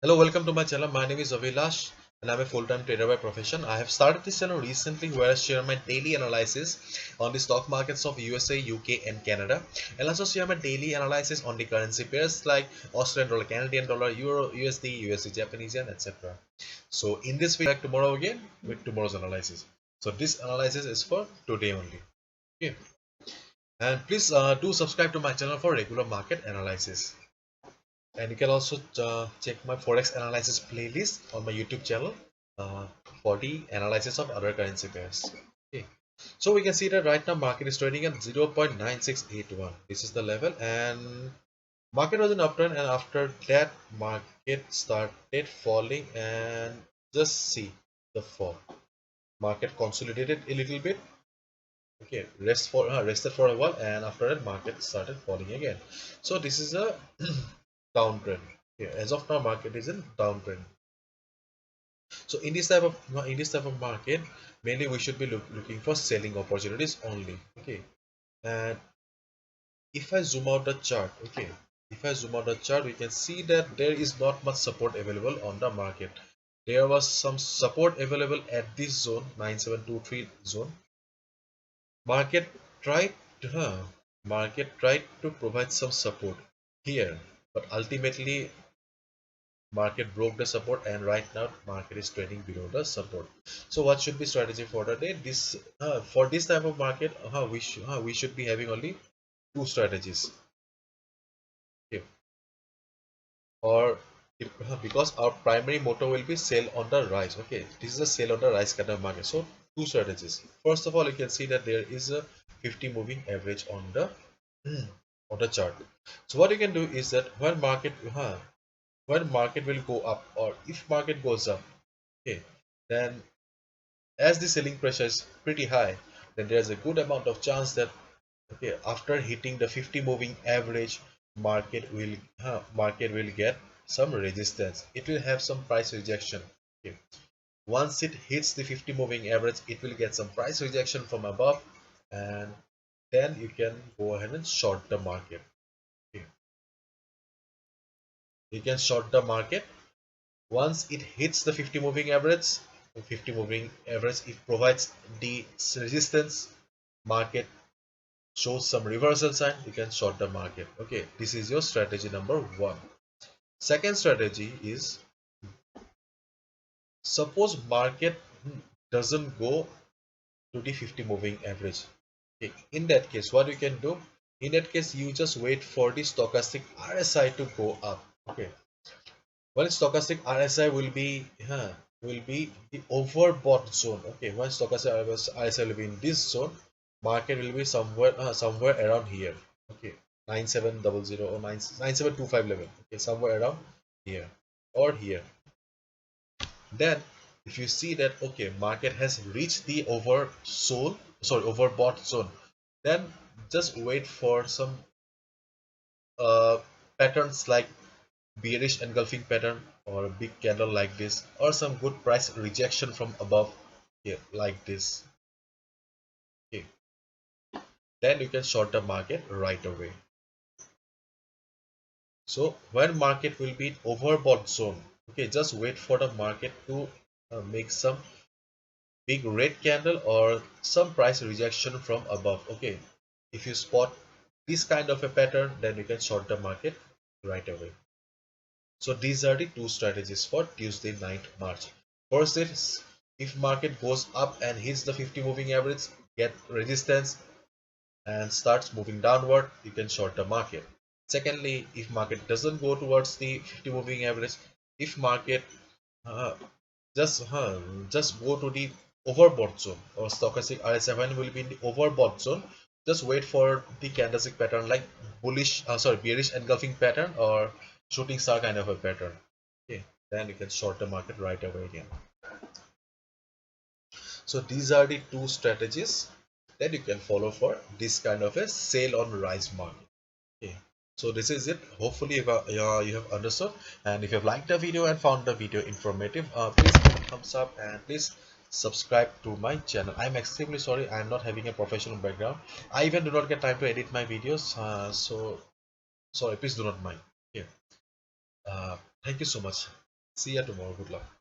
Hello, welcome to my channel. My name is Avilash and I'm a full-time trader by profession. I have started this channel recently where I share my daily analysis on the stock markets of USA, UK and Canada, and also share my daily analysis on the currency pairs like Australian dollar, Canadian dollar, Euro, USD, USD, Japanese yen, etc. So in this video, back tomorrow again with tomorrow's analysis. So this analysis is for today only. Okay. And please do subscribe to my channel for regular market analysis. And you can also check my Forex analysis playlist on my YouTube channel uh, for the analysis of other currency pairs. Okay. So we can see that right now market is trading at 0.9681. This is the level, and market was an uptrend, and after that market started falling, and just see the fall. Market consolidated a little bit. Okay, rested for a while, and after that market started falling again. So this is a downtrend. Yeah, as of now, market is in downtrend. So in this type of market, mainly we should be looking for selling opportunities only. Okay, and if I zoom out the chart, okay, if I zoom out the chart, we can see that there is not much support available on the market. There was some support available at this zone, 9723 zone. Market tried market tried to provide some support here, but ultimately market broke the support, and right now market is trading below the support. So what should be strategy for the day? This for this type of market, we should be having only two strategies. Okay. Or because our primary motto will be sell on the rise. Okay, this is a sell on the rise kind of market. So two strategies. First of all, you can see that there is a 50 moving average on the on the chart. So what you can do is that when market will go up, or if market goes up, okay, then as the selling pressure is pretty high, then there's a good amount of chance that, okay, after hitting the 50 moving average, market will get some resistance. It will have some price rejection. Okay, once it hits the 50 moving average, it will get some price rejection from above, and then you can go ahead and short the market. Okay, you can short the market once it hits the 50 moving average. The 50 moving average, it provides the resistance. Market shows some reversal sign, you can short the market. Okay, this is your strategy number one. Second strategy is, suppose market doesn't go to the 50 moving average. Okay, in that case, what you can do, in that case, you just wait for the stochastic RSI to go up. Okay, when stochastic RSI will be the overbought zone. Okay, when stochastic RSI will be in this zone, market will be somewhere around here. Okay, 9700 or 9725 level. Okay, somewhere around here or here. Then if you see that, okay, market has reached the overbought zone, then just wait for some uh, patterns like bearish engulfing pattern or a big candle like this, or some good price rejection from above here like this. Okay, then you can short the market right away. So when market will be in overbought zone, okay, just wait for the market to make some big red candle or some price rejection from above. Okay, if you spot this kind of a pattern, then you can short the market right away. So these are the two strategies for Tuesday 9th March. First is, if market goes up and hits the 50 moving average, get resistance and starts moving downward, you can short the market. Secondly, if market doesn't go towards the 50 moving average, if market uh, just go to the overbought zone, or stochastic RS7 will be in the overbought zone, just wait for the candlestick pattern like bearish engulfing pattern or shooting star kind of a pattern. Okay, then you can short the market right away again. So these are the two strategies that you can follow for this kind of a sale on rise market. Okay, so this is it. Hopefully you have understood, and if you have liked the video and found the video informative, please give a thumbs up and please subscribe to my channel. I'm extremely sorry I'm not having a professional background. I even do not get time to edit my videos, so sorry, please do not mind. Okay, thank you so much. See you tomorrow. Good luck.